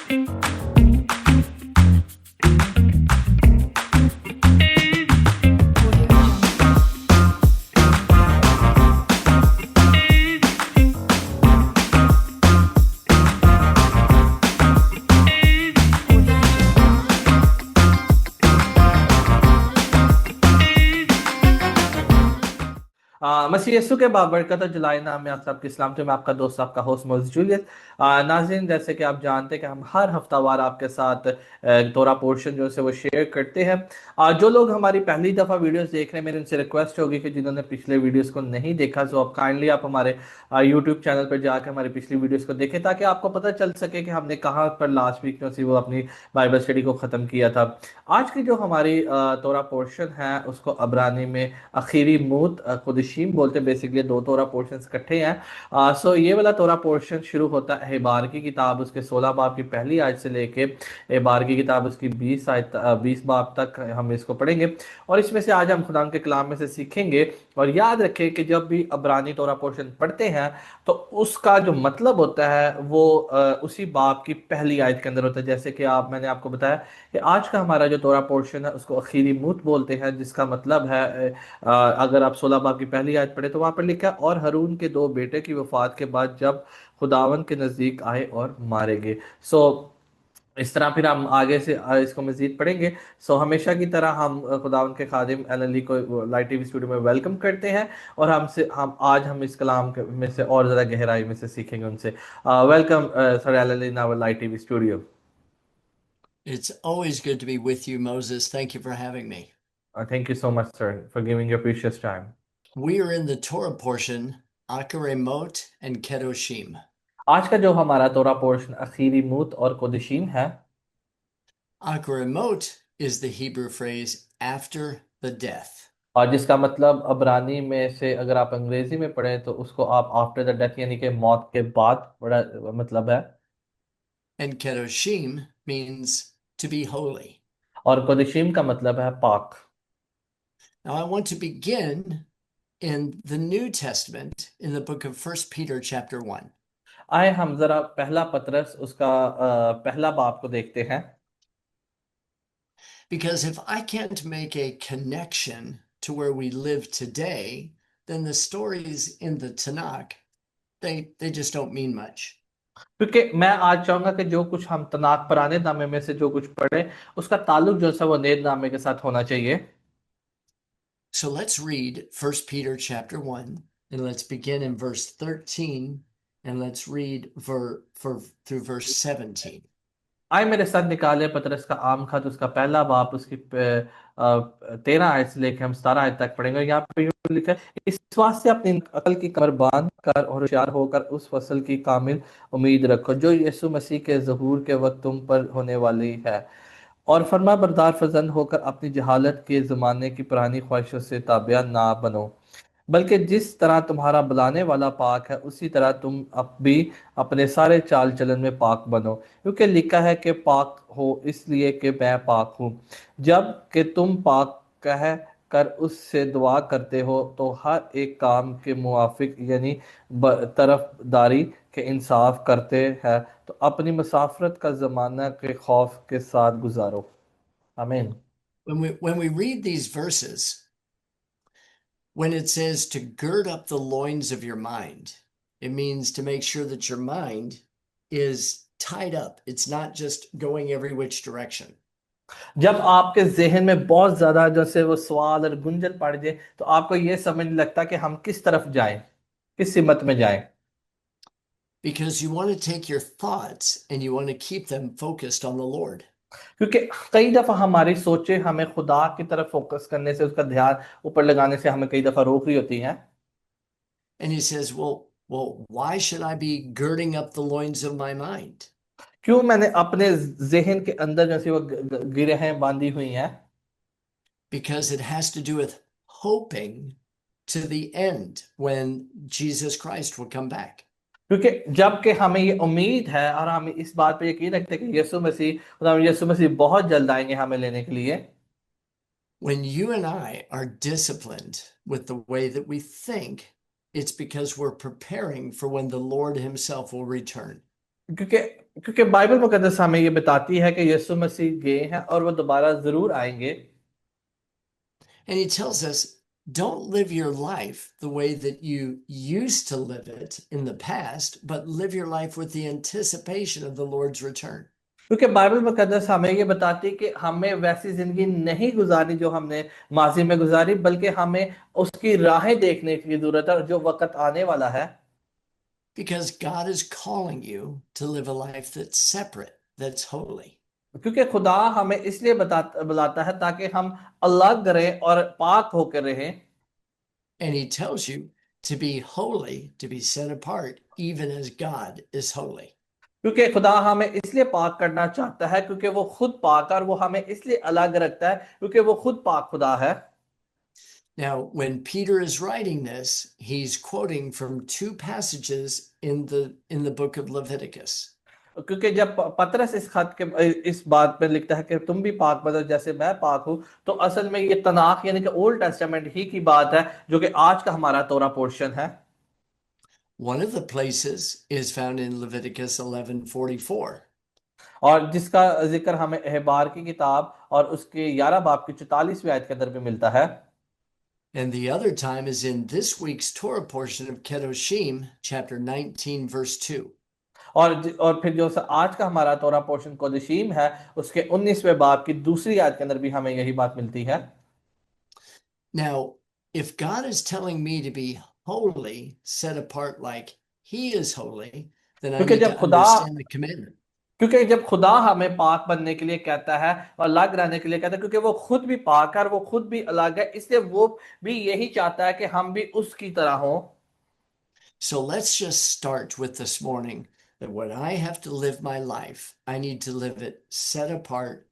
मसीह यीशु के बाबरकत और जलाई नाम में आप सबके इस्लाम तो मैं आपका दोस्त आपका होस्ट मोज़ जूलियस। नाज़रीन, जैसे कि आप जानते हैं कि हम हर हफ्तावार आपके साथ तोरा पोर्शन जो है वो शेयर करते हैं। जो लोग हमारी पहली दफ़ा वीडियोस देख रहे हैं, मेरे उनसे रिक्वेस्ट होगी कि जिन्होंने पिछले वीडियोस को नहीं देखा तो आप काइंडली आप हमारे यूट्यूब चैनल पर जाकर हमारी पिछली वीडियोस को देखें, ताकि आपको पता चल सके कि हमने कहाँ पर लास्ट वीक जो सी वो अपनी बाइबल स्टडी को ख़त्म किया था। आज की जो हमारी तोरा पोर्शन है उसको अबरानी में आखिरी मूत खुदशीम बोलते हैं। बेसिकली दो तोरा पोर्शन इकट्ठे हैं। सो ये वाला तोरा पोर्शन शुरू होता है एबार की किताब उसके 16 बाब की पहली आयत से लेके एबार की किताब उसकी 20 बाब तक हम इसको पढ़ेंगे। और इसमें से आज हम खुदा के कलाम में से सीखेंगे। और याद रखें कि जब भी अबरानी तोरा पोर्शन पढ़ते हैं तो उसका जो मतलब होता है वो उसी बाब की पहली आयत के अंदर होता है। जैसे कि मैंने आपको बताया कि आज का हमारा जो तोरा पोर्शन है उसको आखिरी मूत बोलते हैं, जिसका मतलब है अगर आप 16 बाब की पहली आयत पढ़े तो वहां पर लिखा है, और हरून के दो बेटे की वफात के बाद जब खुदावन के नजदीक आए और मारे गए। सो इस तरह फिर हम आगे से इसको मजीद पढ़ेंगे। सो हमेशा की तरह हम खुदावन के खादिम एल अली को लाइट टीवी स्टूडियो में वेलकम करते हैं। और हम आज इस कलाम में से और ज़्यादा गहराई में से सीखेंगे उनसे। वेलकम सर एल Ali in our light TV studio. It's always good to be with you, Moses. Thank you for having me. Thank you so much, sir, for giving your precious time. We are in the Torah portion, Akaremot and Kedoshim. आज का जो हमारा तोरा portion आखिरी मूत और कोदशीम है। Akaremot is the Hebrew phrase after the death. और जिसका मतलब अबरानी में से अगर आप अंग्रेजी में पढ़ें तो उसको आप आफ्टर द डेथ यानी कि मौत के बाद बड़ा मतलब है। And Kedoshim means to be holy. और कोदशीम का मतलब है पाक। Now I want to begin in the New Testament in the book of 1 Peter chapter 1. आए हम जरा पहला पतरस उसका पहला बाब को देखते हैं। Because if I can't make a connection to where we live today, then the stories in the Tanakh, they just don't mean much. क्योंकि मैं आज चाहूंगा कि जो कुछ हम तनाक पुराने नामे में से जो कुछ पढ़े उसका ताल्लुक जो है वो नए नामे के साथ होना चाहिए। So let's read 1 Peter chapter 1 and let's begin in verse 13 and let's read through verse 17. आए मेरे साथ निकाले पतरस का आम खत उसका पहला बाप उसकी 13 आयत से लेकर हम 17 आयत तक पढ़ेंगे। यहाँ पे यूं लिखा है, इस वास्ते अपनी अकल की कमर बांध कर और होशियार होकर उस फसल की कामिल उम्मीद रखो जो यीशु मसीह के ज़हूर के वक्त तुम पर होने वाली है। और फर्मा बरदार फजन होकर अपनी जहालत के ज़माने की पुरानी ख्वाहिशों से ताबिया ना बनो, बल्कि जिस तरह तुम्हारा बुलाने वाला पाक है उसी तरह तुम अब भी अपने सारे चाल चलन में पाक बनो, क्योंकि लिखा है कि पाक हो इसलिए कि मैं पाक हूँ। जब कि तुम पाक कह कर उससे दुआ करते हो तो हर एक काम के मुआफिक यानी तरफदारी के इंसाफ करते हैं, तो अपनी मुसाफरत का ज़माना के खौफ के साथ गुजारो। आमीन। When we read these verses, when it says to gird up the loins of your mind, it means to make sure that your mind is tied up. It's not just going every which direction. जब आपके जहन में बहुत ज्यादा जैसे वो सवाल और गुंजन पड़ जाए तो आपको ये समझ नहीं लगता कि हम किस तरफ जाएं, किस सिमत में जाएं। Because you want to take your thoughts and you want to keep them focused on the Lord. क्योंकि कई दफा हमारी सोचे हमें खुदा की तरफ फोकस करने से उसका ध्यान ऊपर लगाने से हमें कई दफा रोक रही होती हैं। And he says, well, why should I be girding up the loins of my mind? क्यों मैंने अपने जहन के अंदर जैसे वो गिरहें बांधी हुई हैं। Because it has to do with hoping to the end when Jesus Christ will come back. क्योंकि जब कि हमें ये उम्मीद है और हम इस बात पे यकीन रखते हैं कि यीशु मसीह बहुत जल्द आएंगे हमें लेने के लिए। When you and I are disciplined with the way that we think, it's because we're preparing for when the Lord himself will return. क्योंकि क्योंकि बाइबल मुकद्दस हमें ये बताती है कि यीशु मसीह गए हैं और वो दोबारा जरूर आएंगे। And he tells us, don't live your life the way that you used to live it in the past, but live your life with the anticipation of the Lord's return. क्योंकि बाइबल मुकद्दस हमें ये बताती है कि हमें वैसी जिंदगी नहीं गुजारनी जो हमने माजी में गुजारी, बल्कि हमें उसकी राहें देखने की जरूरत है जो वक्त आने वाला है। Because God is calling you to live a life that's separate, that's holy. क्योंकि खुदा हमें इसलिए बुलाता है ताकि हम अलग रहें और पाक होकर रहें। And he tells you to be holy, to be set apart, even as God is holy. क्योंकि खुदा हमें इसलिए पाक करना चाहता है क्योंकि वो खुद पाक है, और वो हमें इसलिए अलग रखता है क्योंकि वो खुद पाक खुदा है। Now, when Peter is writing this, he's quoting from two passages in the book of Leviticus. क्योंकि जब पतरस इस खत के इस बात पे लिखता है कि तुम भी पाक बनो जैसे मैं पाक हूं, तो असल में ये तनाख यानी कि ओल्ड टेस्टामेंट ही की बात है जो कि आज का हमारा तोरा पोर्शन है। One of the places is found in Leviticus 11:44. और जिसका जिक्र हमें अहबार की किताब और उसके 11 बाब की 44वीं आयत के अंदर भी मिलता है। And the other time is in this week's Torah portion of Kedoshim, chapter 19, verse 2. और फिर जो आज का हमारा तोरा पोर्शन कोदशीम है, उसके 19वें बाब की दूसरी आयत के अंदर भी हमें यही बात मिलती है। Now, if God is telling me to be holy, set apart like He is holy, then I क्योंकि need जब to खुदा understand the commandment. क्योंकि जब खुदा हमें पाक बनने के लिए कहता है और अलग रहने के लिए कहता है, क्योंकि वो खुद भी पाक है और वो खुद भी अलग है, इसलिए वो भी यही चाहता है कि हम भी उसकी तरह हों। So let's just start with this morning that when I have to live my life, I need to live it set apart,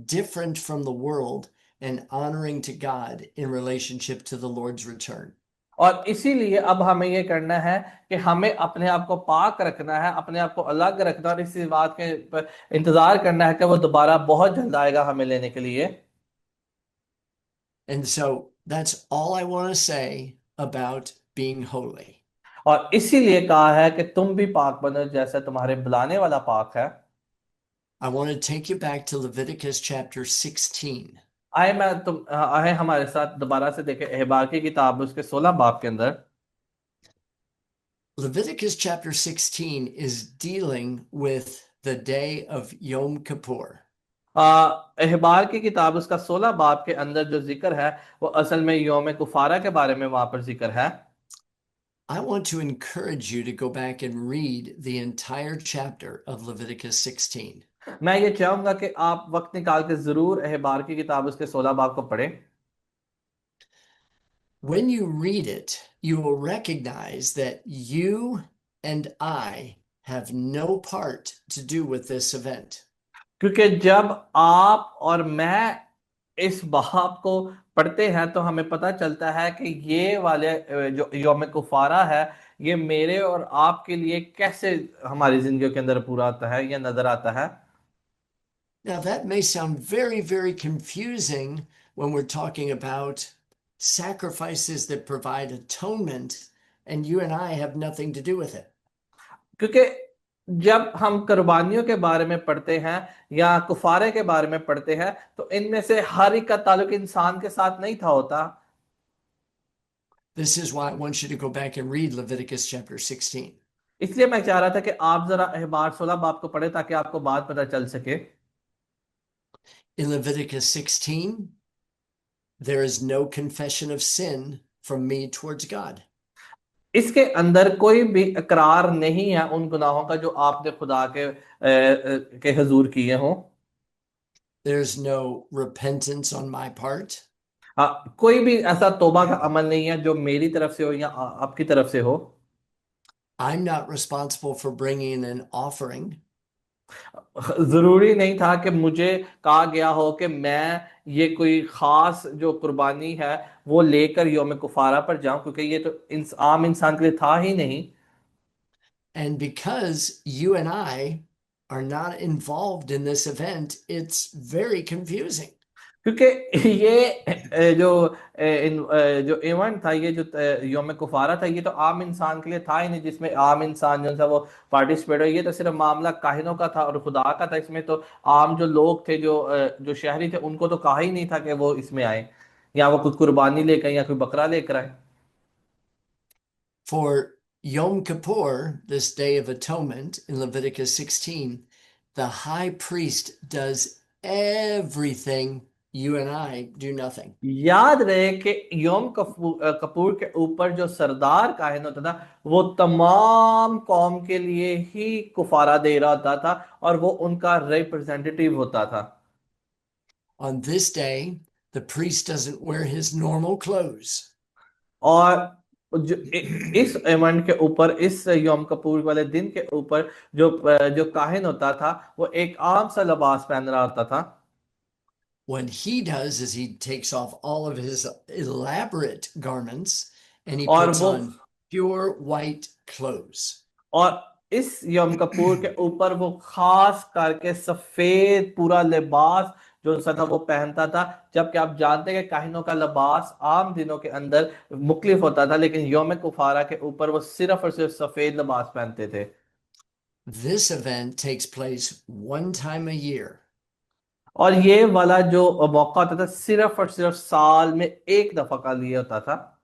different from the world, and honoring to God in relationship to the Lord's return. और इसीलिए अब हमें ये करना है कि हमें अपने आप को पाक रखना है, अपने आप को अलग रखना, और इसी बात के इंतजार करना है कि वो दोबारा बहुत जल्द आएगा हमें लेने के लिए। And so that's all I want to say about being holy. और इसीलिए कहा है कि तुम भी पाक बनो जैसे तुम्हारे बुलाने वाला पाक है। I want to take you back to Leviticus chapter 16. आए हमारे साथ दोबारा से देखें अहबार की किताब उसके 16 बाब के अंदर। Leviticus chapter 16 is dealing with the day of Yom Kippur. अहबार की किताब उसका 16 बाब के अंदर जो जिक्र है वो असल में योम कुफारा के बारे में वहां पर जिक्र है। I want to encourage you to go back and read the entire chapter of Leviticus 16. मैं ये चाहूंगा कि आप वक्त निकाल के जरूर अहबार की किताब उसके 16 बाब को पढ़ें। When you read it, you will recognize that you and I have no part to do with this event. क्योंकि जब आप और मैं इस बाब को पढ़ते हैं तो हमें पता चलता है कि ये वाले जो योम कुफारा है, ये मेरे और आपके लिए कैसे हमारी जिंदगी के अंदर पूरा आता है या नजर आता है। Now, that may sound very, very confusing when we're talking about sacrifices that provide atonement, and you and I have nothing to do with it. क्योंकि जब हम कुर्बानियों के बारे में पढ़ते हैं या कुफारे के बारे में पढ़ते हैं तो इनमें से हर एक का ताल्लुक इंसान के साथ नहीं था होता। This is why I want you to go back and read Leviticus chapter 16. इसलिए मैं चाह रहा था कि आप जरा अहबार 16 बाब को पढ़े ताकि आपको बात पता चल सके। In Leviticus 16, there is no confession of sin from me towards God. इसके अंदर कोई भी इकरार नहीं है उन गुनाहों का जो आपने खुदा के हजूर किए हों। There's no repentance on my part. कोई भी ऐसा तौबा का अमल नहीं है जो मेरी तरफ से हो या आपकी तरफ से हो। I'm not responsible for bringing an offering. जरूरी नहीं था कि मुझे कहा गया हो कि मैं ये कोई खास जो कुर्बानी है वो लेकर योम कुफारा पर जाऊं, क्योंकि ये तो आम इंसान के लिए था ही नहीं। And because you and I are not involved in this event, it's very confusing. क्योंकि ये जो इवेंट था, ये जो यौम कुफारा था, ये तो आम इंसान के लिए था ही नहीं, जिसमें आम इंसान जो था वो पार्टिसिपेट हो। ये तो सिर्फ मामला काहिनों का था और खुदा का था। इसमें तो आम जो लोग थे, जो शहरी थे, उनको तो कहा ही नहीं था कि वो इसमें आए, या वो कुछ कुर्बानी लेकर या कोई बकरा लेकर आए। For Yom Kippur, this Day of Atonement in Leviticus 16, the high priest does everything. You and I do nothing. याद रहे कि कपूर के ऊपर जो सरदार काहिन होता था, वो तमाम कौम के लिए ही कुफारा दे रहा होता था, और वो उनका रिप्रेजेंटेटिव होता था। On this day, the priest doesn't wear his normal clothes. और इस इवेंट के ऊपर, इस यौम कपूर वाले दिन के ऊपर, जो काहिन होता था, वो एक आम सा लिबास पहन रहा होता था। What he does is he takes off all of his elaborate garments and he और puts वो on pure white clothes. और इस यम कपूर के ऊपर वो खास करके सफेद पूरा लिबास जो सा था वो पहनता था। जबकि आप जानते हैं कि काहिनों का लिबास आम दिनों के अंदर मुख्तलिफ होता था, लेकिन यौम कुफारा के ऊपर वो सिर्फ और सिर्फ सफेद लिबास पहनते थे। This event takes place one time a year. और ये वाला जो मौका होता था, सिर्फ और सिर्फ साल में एक दफा का लिए होता था।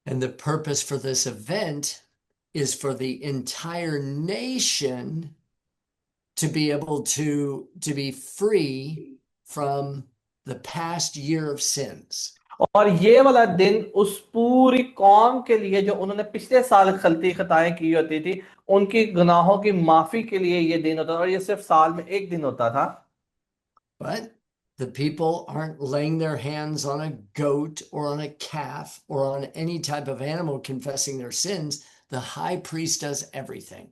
And the purpose for this event is for the entire nation to be able to be free from the past year of sins. और ये वाला दिन उस पूरी कौम के लिए, जो उन्होंने पिछले साल गलती खताएं की होती थी, उनकी गुनाहों की माफी के लिए ये दिन होता था, और ये सिर्फ साल में एक दिन होता था। But the people aren't laying their hands on a goat or on a calf or on any type of animal confessing their sins. The high priest does everything.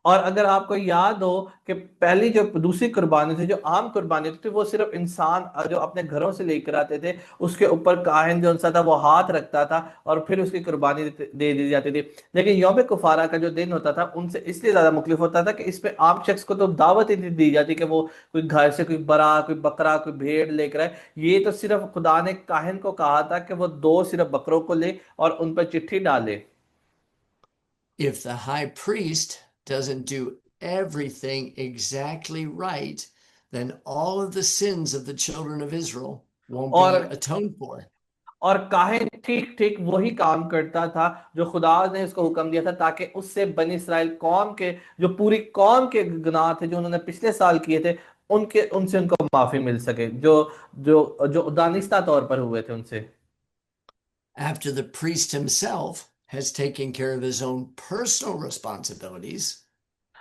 और अगर आपको याद हो कि पहली जो दूसरी कुर्बानी थी, जो आम कुर्बानी थी, वो सिर्फ इंसान जो अपने घरों से लेकर आते थे, उसके ऊपर काहिन जो सा था वो हाथ रखता था और फिर उसकी कुर्बानी दे दी जाती थी। लेकिन यौम कुफारा का जो दिन होता था, उनसे इसलिए ज्यादा मुख्तलिफ होता था कि इसमें आम शख्स को तो दावत ही नहीं दी जाती कि वो कोई घर से कोई बड़ा, कोई बकरा, कोई भेड़ लेकर आए। ये तो सिर्फ खुदा ने काहिन को कहा था कि वो दो सिर्फ बकरों को ले और उन पर चिट्ठी डाले। If the high priest doesn't do everything exactly right, then all of the sins of the children of Israel won't be और atoned for. और काहे ठीक ठीक वही काम करता था जो खुदा ने उसको हुक्म दिया था, ताकि उससे बनी इसराइल कौम के, जो पूरी कौम के गुनाह थे जो उन्होंने पिछले साल किए थे, उनके उनसे उनको माफी मिल सके, जो जो जो दानिस्ता तौर पर हुए थे उनसे। After the priest himself has taken care of his own personal responsibilities,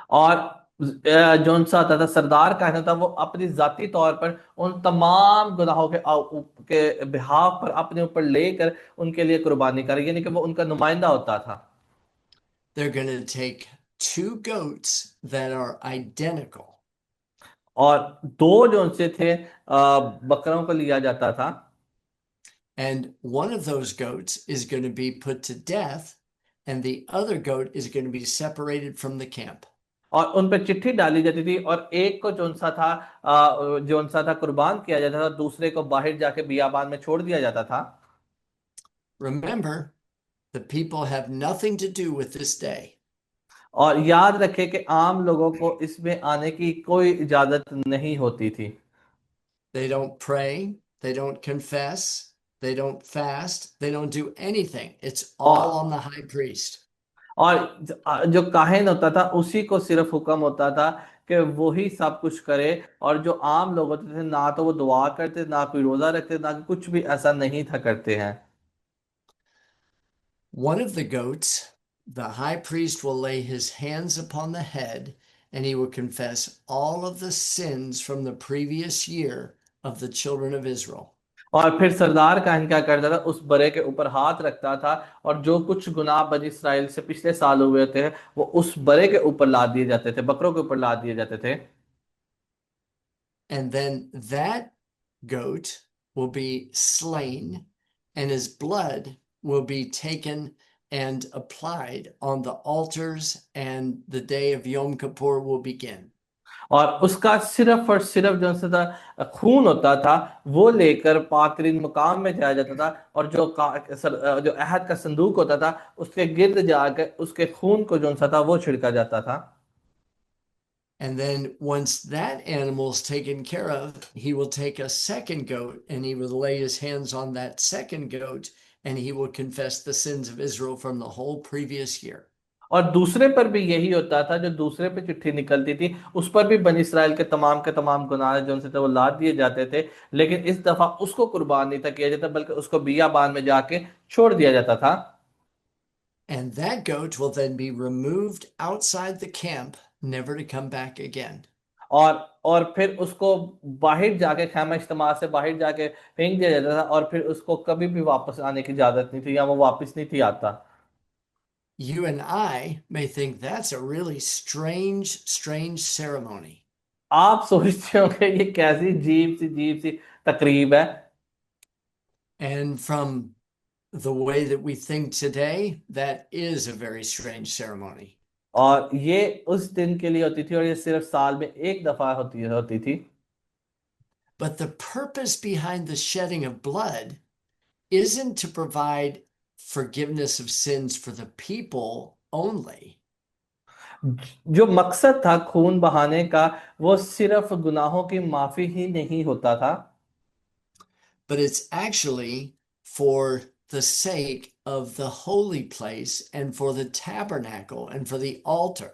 और जो उनसा आता था सरदार कहना था, वो अपनी जाती तौर पर उन तमाम गुनाहों के बिहाफ पर अपने ऊपर लेकर उनके लिए कुर्बानी करे, यानी कि वो उनका नुमाइंदा होता था। they're going to take two goats that are identical. और दो जो उनसे थे बकरों को लिया जाता था। And one of those goats is going to be put to death, and the other goat is going to be separated from the camp. और उन पर चिट्ठी डाली जाती थी, और एक को जो सा था कुर्बान किया जाता था, दूसरे को बाहर जाके बियाबान में छोड़ दिया जाता था। Remember, the people have nothing to do with this day. और याद रखें कि आम लोगों को इसमें आने की कोई इजाजत नहीं होती थी। They don't pray, they don't confess, they don't fast, they don't do anything. It's all और on the high priest. और जो काहिन होता था, उसी को सिर्फ हुक्म होता था कि वो ही सब कुछ करे। और जो आम लोग होते थे, ना तो वो दुआ करते, ना कोई रोजा रखते, ना कुछ भी ऐसा नहीं था करते हैं। One of the goats, the high priest will lay his hands upon the head and he will confess all of the sins from the previous year of the children of Israel. और फिर सरदार काहिन क्या करता था, उस बड़े के ऊपर हाथ रखता था, और जो कुछ गुनाह बनी इसराइल से पिछले साल हुए थे, वो उस बड़े के ऊपर ला दिए जाते थे, बकरों के ऊपर ला दिए जाते थे। And then that goat will be slain and his blood will be taken and applied on the altars, and the day of Yom Kippur will begin. और उसका सिर्फ और सिर्फ जो सा था खून होता था, वो लेकर पाकरीन मुकाम में जाया जाता था, और जो अहद का संदूक होता था उसके गिर्द जाकर उसके खून को जो सा था वो छिड़का जाता था। And then once that animal's taken care of, he will take a second goat and he will lay his hands on that second goat and he will confess the sins of Israel from the whole previous year. और दूसरे पर भी यही होता था, जो दूसरे पे चिट्ठी निकलती थी उस पर भी बनी इसराइल के तमाम गुनाह जो उनसे थे वो लाद दिए जाते थे। लेकिन इस दफा उसको कुर्बान नहीं था किया जाता, बल्कि उसको बियाबान में जाके छोड़ दिया जाता था। And that goat will then be removed outside the camp, never to come back again. और और फिर उसको बाहर जाके, खैमा इज्तिमा से बाहर जाके फेंक दिया जाता था, और फिर उसको कभी भी वापस आने की इजाजत नहीं थी, या वो वापस नहीं थी आता। You and I may think that's a really strange ceremony. आप सोचते हो कि ये कैसी जीप सी तकरीब है। And from the way that we think today, that is a very strange ceremony. और ये उस दिन के लिए होती थी, और ये सिर्फ साल में एक दफा होती होती थी। But the purpose behind the shedding of blood isn't to provide forgiveness of sins for the people only, जो मकसद था खून बहाने का, वो सिर्फ गुनाहों की माफी ही नहीं होता था, but it's actually for the sake of the holy place and for the tabernacle and for the altar.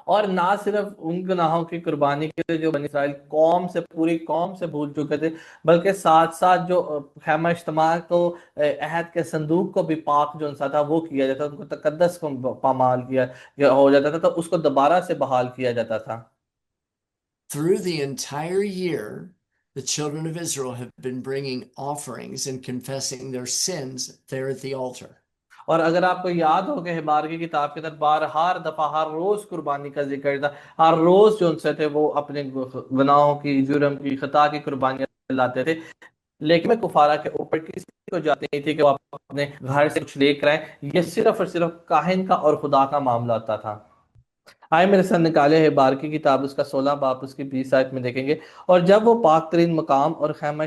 और ना सिर्फ उन गुनाहों की कुर्बानी के लिए जो बनी इसराइल कौम से, पूरी कौम से भूल चुके थे, बल्कि साथ साथ जो खैमा इज्तिमा को अहद के संदूक को भी पाक जो सा था वो किया जाता, उनको तकद्दस को पामाल हो जाता था, तो उसको दोबारा से बहाल किया जाता था। Through the entire year, the children of Israel have been bringing offerings and confessing their sins there at the altar. और अगर आपको याद हो कि हिबार की किताब के अंदर बार हर दफा हर रोज कुर्बानी का जिक्र था, हर रोज जो उनसे थे वो अपने गुनाहों की, जुर्म की, खता की कुर्बानियां लाते थे। लेकिन में कुफारा के ऊपर किसी को जाती नहीं थी कि वो अपने घर से कुछ लेकर आए, ये सिर्फ और सिर्फ काहिन का और खुदा का मामला होता था। आए मेरे साथ निकाले है बार की किताब, उसका 16 बाब उसकी 20 आयत में देखेंगे। और जब वो पाक तरीन मकाम और खैमा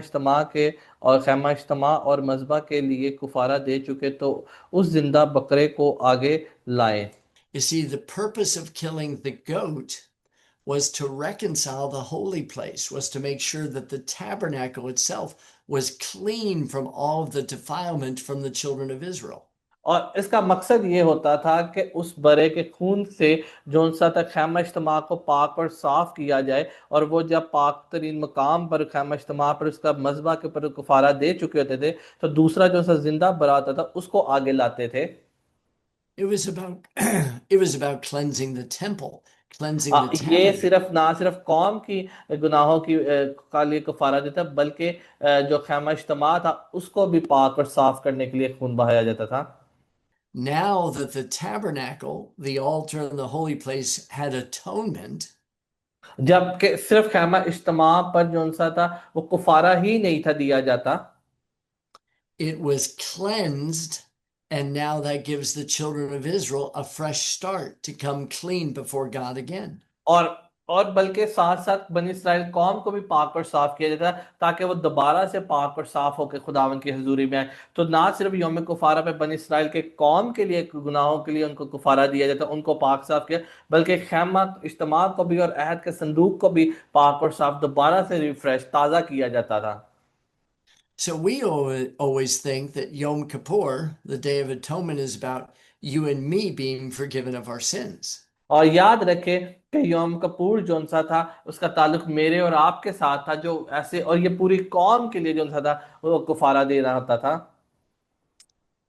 इज्तमा और मजबा के लिए कुफारा दे चुके, तो उस जिंदा बकरे को आगे लाए। You see, the purpose of killing the goat was to reconcile the holy place, was to make sure that the tabernacle itself was clean from all of the defilement from the children of Israel. और इसका मकसद ये होता था कि उस बरे के खून से जो सा तक खैमा इज्तिमा को पाक और साफ किया जाए, और वो जब पाक तरीन मकाम पर खैमा इज्तिमा पर उसका मजबा के ऊपर कुफारा दे चुके होते थे, तो दूसरा जो सा जिंदा बरात था उसको आगे लाते थे। It was about it was about cleansing the temple, cleansing the ये tabernacle. सिर्फ ना सिर्फ कौम की गुनाहों की का लिए कफारा देता, बल्कि जो खैमा इज्तिमा था उसको भी पाक और साफ करने के लिए खून बहाया जाता था। Now that the tabernacle, the altar, and the holy place had atonement, जबकि सिर्फ खैमा इज्तिमा पर जो सा था वो कुफारा ही नहीं था दिया जाता, it was cleansed, and now that gives the children of Israel a fresh start to come clean before God again. और बल्कि साथ साथ बनी इसराइल कौम को भी पाक और साफ किया जाता, ताकि वो दोबारा से पाक और साफ होकर खुदावन की हजूरी में आए। तो ना सिर्फ यौम कुफारा पे बनी इसराइल के कौम के लिए, गुनाहों के लिए उनको कुफारा दिया जाता, उनको पाक साफ किया, बल्कि खैमा इज्तिमा को भी और अहद के संदूक को भी पाक और साफ दोबारा से रिफ्रेश ताज़ा किया जाता था। So we always think that Yom Kippur, the Day of Atonement, is about you and me being forgiven of our sins. और याद रखें कि यौम कपूर जो सा था उसका ताल्लुक मेरे और आपके साथ था, जो ऐसे, और ये पूरी कौम के लिए जो सा था वो कुफारा दे रहा होता था।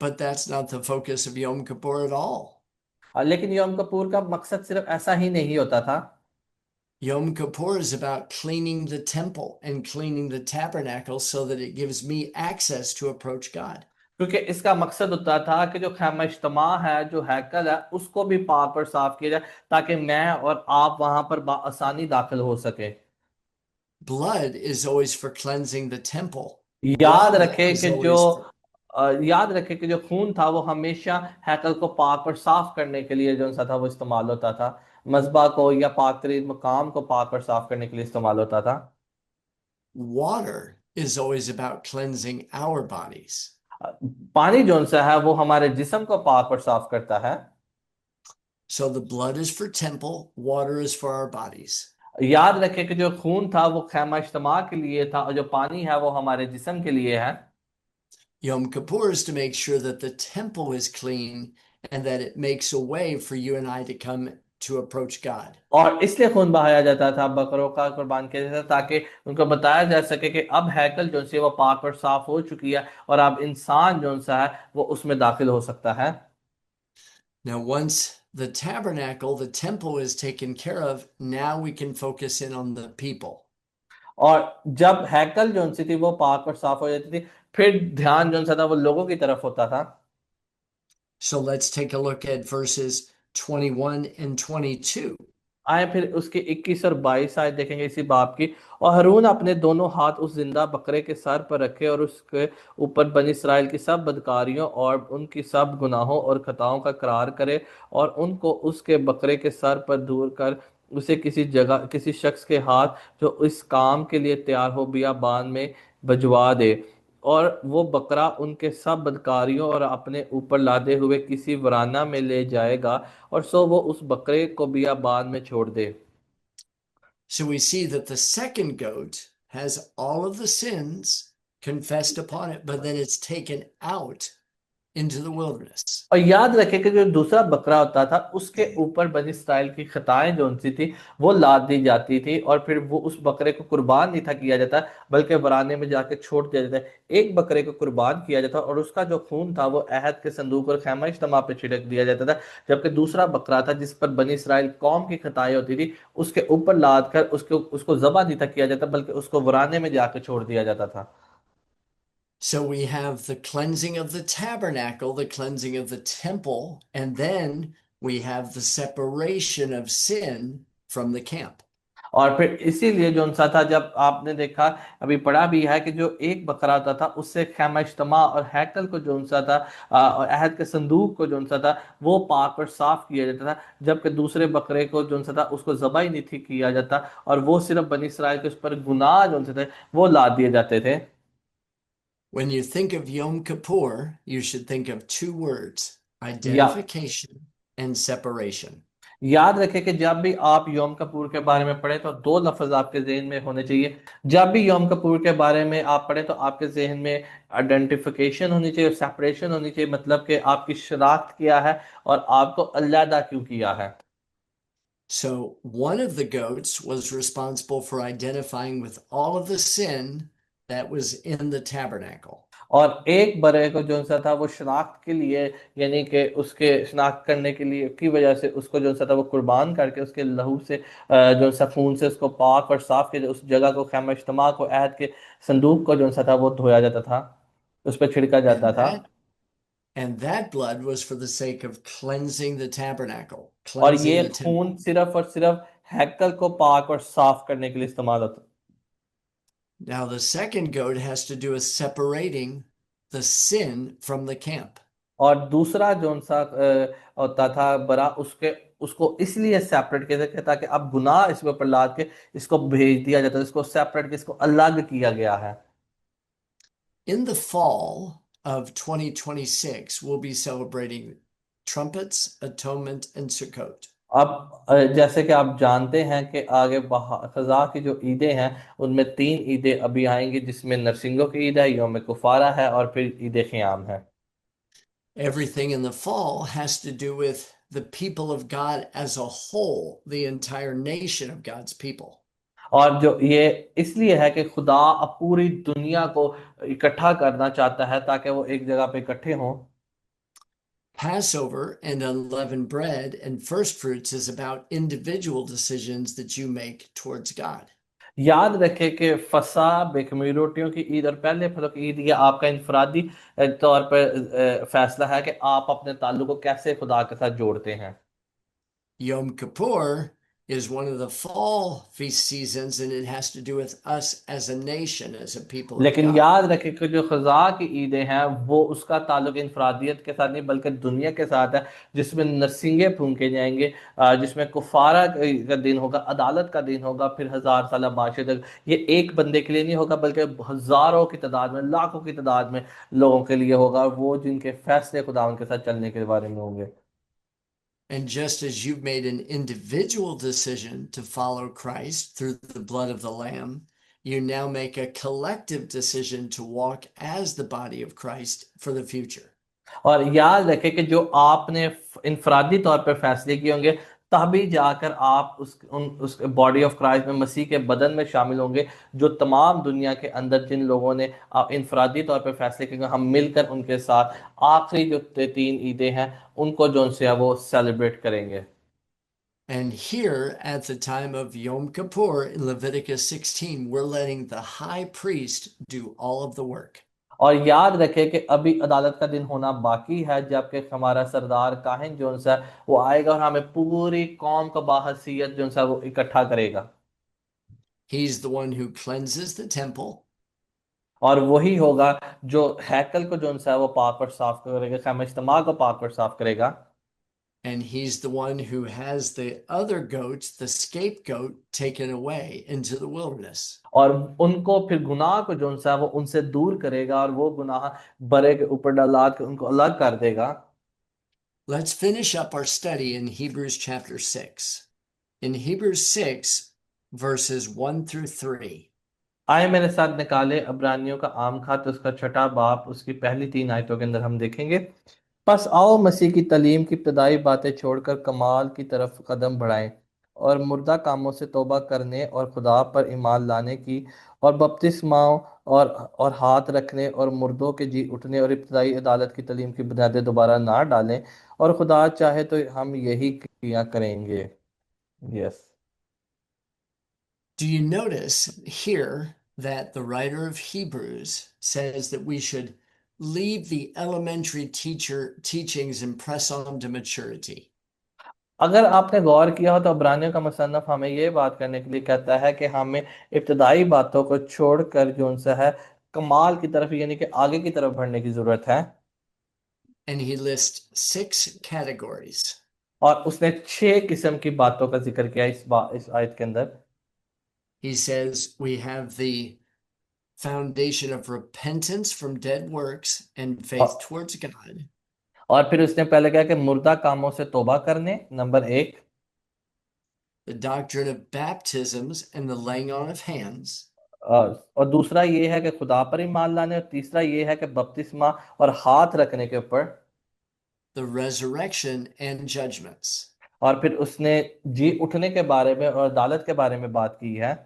But that's not the focus of Yom Kippur at all. लेकिन यौम कपूर का मकसद सिर्फ ऐसा ही नहीं होता था। Yom Kippur is about cleaning the temple and cleaning the tabernacle so that it gives me access to approach God. क्योंकि इसका मकसद होता था कि जो खैमा इज्तिमा है, जो हैकल है, उसको भी पाक और साफ किया जाए, ताकि मैं और आप वहां पर आसानी दाखिल हो सके। Blood is always for cleansing the temple. याद Blood रखें is कि जो always for याद रखें कि जो खून था वो हमेशा हैकल को पाक और साफ करने के लिए जो सा था वो इस्तेमाल होता था। मस्बा को या पाक तरीन मकाम को पाक और साफ करने के लिए इस्तेमाल होता था। Water is always about cleansing our bodies. पानी जो सा है वो हमारे जिस्म को पाक और साफ करता है। So the blood is for temple, water is for our bodies. याद रखें कि जो खून था वो खैमा इज्तिमा के लिए था और जो पानी है वो हमारे जिस्म के लिए है। Yom Kippur is to make sure that the temple is clean and that it makes a way for you and I to come to approach God. और इसलिए खून बहाया जाता था, बकरों का कुर्बान किया जाता था, ताकि उनको बताया जा सके कि अब हैकल जो सी वो पाक और साफ हो चुकी है और अब इंसान जो सा है वो उसमें दाखिल हो सकता है। Now, once the tabernacle, the temple is taken care of, now we can focus in on the people. और जब हैकल जो सी थी वो पाक और साफ हो जाती थी, फिर ध्यान जो सा था वो लोगों की तरफ होता था। So let's take a look at verses 21 and 22. आए फिर उसके 21 और 22 आयत देखेंगे इसी बाब की। और हारून अपने दोनों हाथ उस जिंदा बकरे के सर पर रखे और उसके ऊपर बनी इसराइल की सब बदकारियों और उनकी सब गुनाहों और खताओं का करार करे और उनको उसके बकरे के सर पर दूर कर उसे किसी जगह किसी शख्स के हाथ जो इस काम के लिए तैयार हो बियाबान में भिजवा दे। और वो बकरा उनके सब बदकारियों और अपने ऊपर लादे हुए किसी वराना में ले जाएगा और सो वो उस बकरे को बियाबान में छोड़ दे। So we see that the second goat has all of the sins confessed upon it, but then it's taken out into the wilderness. और याद रखें कि जो दूसरा बकरा होता था उसके ऊपर बनी इसराइल की खताएं जो उनसी थी वो लाद दी जाती थी और फिर वो उस बकरे को कुर्बान नहीं था किया जाता, बल्कि वराने में जाके छोड़ दिया जाता। एक बकरे को कुर्बान किया जाता और उसका जो खून था वो अहद के संदूक और खैमा इज्तिमा पे छिड़क दिया जाता था। जबकि दूसरा बकरा था जिस पर बनी इसराइल कौम की खताएं होती थी उसके ऊपर लाद कर उसको उसको जबा नहीं था किया जाता, बल्कि उसको वराने में जाकर छोड़ दिया जाता था। So we have the cleansing of the tabernacle, the cleansing of the temple, and then we have the separation of sin from the camp. और फिर इसीलिए जो सा था जब आपने देखा अभी पढ़ा भी है कि जो एक बकरा होता था उससे खैमा इज्तिमा और हैकल को जो सा था और अहद के संदूक को जो सा था वो पाक और साफ किया जाता था, जबकि दूसरे बकरे को जो सा था उसको ज़बाह ही नहीं थी किया जाता और वो सिर्फ बनी इसराइल के उस पर गुनाह जो से थे वो ला दिए जाते थे। When you think of Yom Kippur, you should think of two words, या identification and separation. याद रखें कि जब भी आप योम कपूर के बारे में पढ़े तो दो लफ्ज आपके जहन में होने चाहिए। जब भी योम कपूर के बारे में आप पढ़े तो आपके जहन में आइडेंटिफिकेशन होनी चाहिए और सेपरेशन होनी चाहिए, मतलब कि आपकी शनाख्त किया है और आपको अलहदा क्यों किया है। So one of the goats was responsible for identifying with all of the sin that was in the tabernacle. और एक बरे को जो सा था वो शनाख्त के लिए, यानी कि उसके शनाख्त करने के लिए की वजह से उसको जो सा था वो कुर्बान करके उसके लहू से जो सा खून से उसको पाक और साफ किया उस जगह को खैमा इज्तिमा को अहद के संदूक को जो सा था वो धोया जाता था, उस पर छिड़का जाता And था। that blood was for the sake of cleansing the tabernacle, और cleansing ये the खून temple. सिर्फ और सिर्फ हैकल को पाक और साफ करने के लिए इस्तेमाल होता। Now the second goat has to do with separating the sin from the camp. और दूसरा जो सा होता था बरा उसके उसको इसलिए सेपरेट किया था ताकि अब गुनाह इसके ऊपर लाद के इसको भेज दिया जाता है, इसको सेपरेट इसको अलग किया गया है। In the fall of 2026, we'll be celebrating trumpets, atonement, and Sukkot. अब जैसे कि आप जानते हैं कि आगे खजा की जो ईदें हैं उनमें तीन ईदें अभी आएंगी, जिसमें नरसिंगों की ईद है, यौम कुफारा है और फिर ईद क़याम है। Everything in the fall has to do with the people of God as a whole, the entire nation of God's people. और जो ये इसलिए है कि खुदा अब पूरी दुनिया को इकट्ठा करना चाहता है ताकि वो एक जगह पे इकट्ठे हों। Passover and unleavened bread and first fruits is about individual decisions that you make towards God. याद रखें कि फसा बेखमीर रोटियों की ईद और पहले फलों की ईद ये आपका इनफरादी तौर पर फैसला है कि आप अपने ताल्लुक को कैसे खुदा के साथ जोड़ते हैं। Yom Kippur is one of the fall feast seasons, and it has to do with us as a nation, as a people of लेकिन God. याद रखें कि जो खजा की ईदें हैं वो उसका ताल्लुक इनफरादियत के साथ नहीं बल्कि दुनिया के साथ है, जिसमें नरसिंगे फूंके जाएंगे, जिसमें कुफारा का दिन होगा, अदालत का दिन होगा, फिर 1000 साल बादशाह तक। ये एक बंदे के लिए नहीं होगा बल्कि हजारों की तादाद में, लाखों की तादाद में लोगों के लिए होगा, वो जिनके फैसले खुदा उनके साथ चलने के बारे में होंगे। And just as you've made an individual decision to follow Christ through the blood of the Lamb, you now make a collective decision to walk as the body of Christ for the future. और याद रखें कि जो आपने इनफरादी तौर पर फैसले किए होंगे, तभी जाकर आप उस बॉडी ऑफ क्राइस्ट में, मसीह के बदन में शामिल होंगे, जो तमाम दुनिया के अंदर जिन लोगों ने इनफरादी तौर पर फैसले किए हम मिलकर उनके साथ आखिरी जो 3 ईदें हैं उनको जो उनसे है वो सेलिब्रेट करेंगे। And here at the time of Yom Kippur in Leviticus 16, we're letting the high priest do all of the work. और याद रखें कि अभी अदालत का दिन होना बाकी है, जबकि हमारा सरदार काहिन जो सा वो आएगा और हमें पूरी कौम का बाहसीयत जो सा वो इकट्ठा करेगा। He's the one who cleanses the temple. और वही होगा जो हैकल को जो सा वो पाक और साफ करेगा, खैमा इज्तिमा को पाक और साफ करेगा। And he's the one who has the other goats, the scapegoat, taken away into the wilderness. और उनको फिर गुनाह को जो सा वो उनसे दूर करेगा और वो गुनाह बरे के ऊपर डाला के उनको अलग कर देगा। Let's finish up our study in Hebrews chapter 6. In Hebrews 6, verses 1 through 3. आए मेरे साथ निकाले अब्रानियों का आम खात, उसका छठा बाप, उसकी पहली 3 आयतों के अंदर हम देखेंगे। बस आओ मसीह की तालीम की इब्तदाई बातें छोड़कर कमाल की तरफ कदम बढ़ाएं, और मुर्दा कामों से तौबा करने और खुदा पर ईमान लाने की, और बपतिस्माओं और हाथ रखने और मुर्दों के जी उठने और इब्तदाई अदालत की तालीम की बुनियादें दोबारा ना डालें, और खुदा चाहे तो हम यही किया करेंगे। Yes. Do you notice here that the writer of Hebrews says that we should leave the elementary teachings and press on to maturity? अगर आपने गौर किया हो तो अब्रानियों का मुसन्नफ हमें ये बात करने के लिए कहता है कि हमें इब्तदाई बातों को छोड़कर जो उनसे है कमाल की तरफ यानी कि आगे की तरफ बढ़ने की जरूरत है। And he lists 6 categories. और उसने 6 किस्म की बातों का जिक्र किया इस आयत के अंदर। He says we have the foundation of repentance from dead works and faith और, towards God. और फिर उसने पहले कहा कि मुर्दा कामों से तौबा करने, number 1। The doctrine of baptisms and the laying on of hands. और दूसरा ये है कि खुदा पर ईमान लाने, और तीसरा ये है कि बपतिस्मा और हाथ रखने के ऊपर। The resurrection and judgments. और फिर उसने जी उठने के बारे में और अदालत के बारे में बात की है।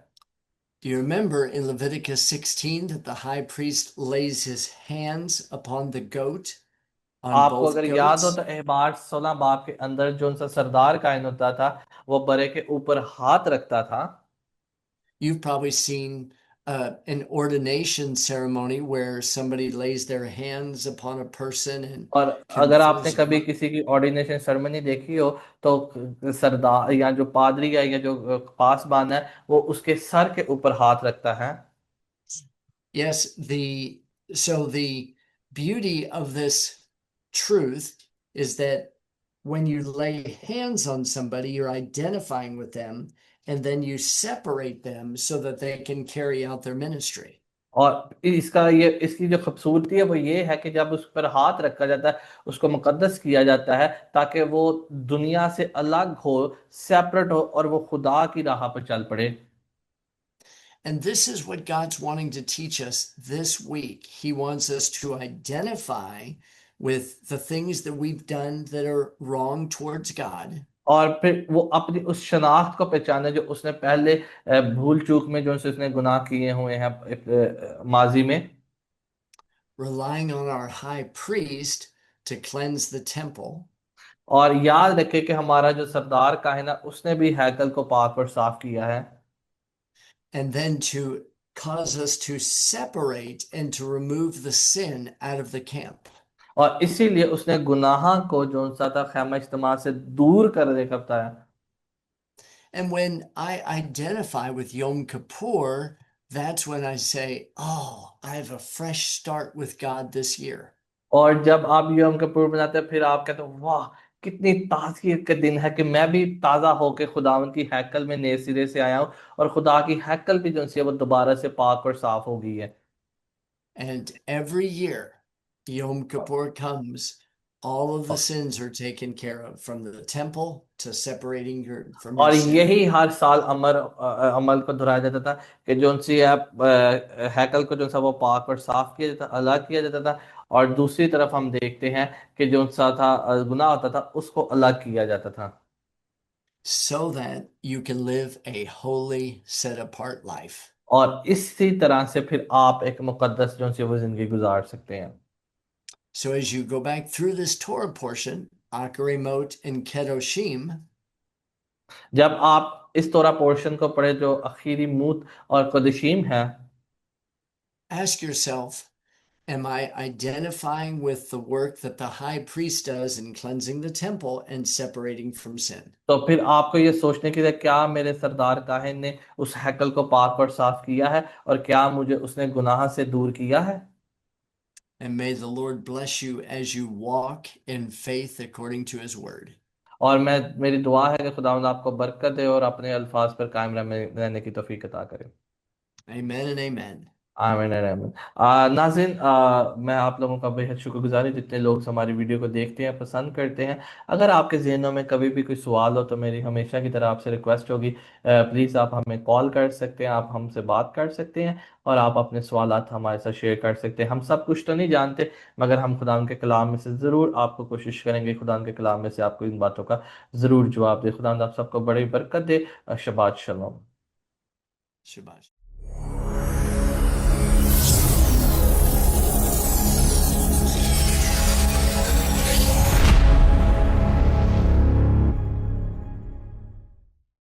Do you remember in Leviticus 16 that the high priest lays his hands upon the goat, on आपको both अगर याद हो goats? तो अहबार 16 बाब के अंदर जो उनका सरदार कायन होता था वो बरे के ऊपर हाथ रखता था। You've probably seen an ordination ceremony where somebody lays their hands upon a person and और अगर आपने confers. कभी किसी की ऑर्डिनेशन सेरेमनी देखी हो तो सरदार या जो पादरी है या जो पासबान है वो उसके सर के ऊपर हाथ रखता है। Yes, the beauty of this truth is that when you lay hands on somebody, you're identifying with them, and then you separate them so that they can carry out their ministry. और इसकी जो खूबसूरती है वो ये है कि जब उस पर हाथ रखा जाता है उसको मुकद्दस किया जाता है ताकि वो दुनिया से अलग हो, सेपरेट हो, और वो खुदा की राह पर चल पड़े। And this is what God's wanting to teach us this week. He wants us to identify with the things that we've done that are wrong towards God. और फिर वो अपनी उस शनाख्त को पहचाने जो उसने पहले भूल चूक में जो उसने गुनाह किए हुए हैं माजी में। Relying on our high priest to cleanse the temple. और याद रखे कि हमारा जो सरदार काहिन है उसने भी हैकल को पाक और साफ किया है। And then to cause us to separate and to remove the sin out of the camp. और इसीलिए उसने गुनाह को जो सा था खैमा इज्तिमा से दूर कर दे करता है। And when I identify with Yom Kippur, that's when I say, oh, I have a fresh start with God this year. और जब आप यौम किप्पुर मनाते हैं फिर आप कहते हो वाह, कितनी ताजगी का दिन है कि मैं भी ताज़ा होके खुदावंद की हैकल में नए सिरे से आया हूँ, और खुदा की हैकल भी जो सी है वो दोबारा से पाक और साफ हो गई है। And every year, Yom Kippur comes, all of the sins are taken care of, from the temple to separating your from your और sin. यही हर साल अमल को दोहराया जाता था कि जो सी हैकल को जो सा वो पाक और साफ किया जाता, अलग किया जाता था। और दूसरी तरफ हम देखते हैं कि जो सा था गुनाह होता था उसको अलग किया जाता था। So that you can live a holy, set apart life. और इसी तरह से फिर आप एक मुकद्दस जो सी वो जिंदगी गुजार सकते हैं। So as you go back through this Torah portion, Akarimot and Kedoshim, जब आप इस तोरा पोर्शन को पढ़े जो आखिरी मूत और कदशीम है, ask yourself, am I identifying with the work that the high priest does in cleansing the temple and separating from sin? तो फिर आपको ये सोचने की है क्या मेरे सरदार काहिन ने उस हैकल को पाक और साफ किया है, और क्या मुझे उसने गुनाह से दूर किया है। And may the Lord bless you as you walk in faith according to his word. और मैं मेरी दुआ है कि खुदावंद आपको बरकत दे और अपने अल्फाज पर कायम रहने की तौफीक अता करे। Amen and amen. आमीन आमीन। नाज़रीन, मैं आप लोगों का बेहद शुक्रगुजार हूँ जितने लोग हमारी वीडियो को देखते हैं, पसंद करते हैं। अगर आपके जहनों में कभी भी कोई सवाल हो तो मेरी हमेशा की तरह आपसे रिक्वेस्ट होगी, प्लीज़ आप हमें कॉल कर सकते हैं, आप हमसे बात कर सकते हैं, और आप अपने सवालात हमारे साथ शेयर कर सकते हैं। हम सब कुछ तो नहीं जानते, मगर हम खुदा के कलाम में से ज़रूर आपको कोशिश करेंगे, खुदा के कलाम में से आपको इन बातों का ज़रूर जवाब दे। खुदा आप सबको बड़ी बरकत दे। शबात शलोम। Shabbat.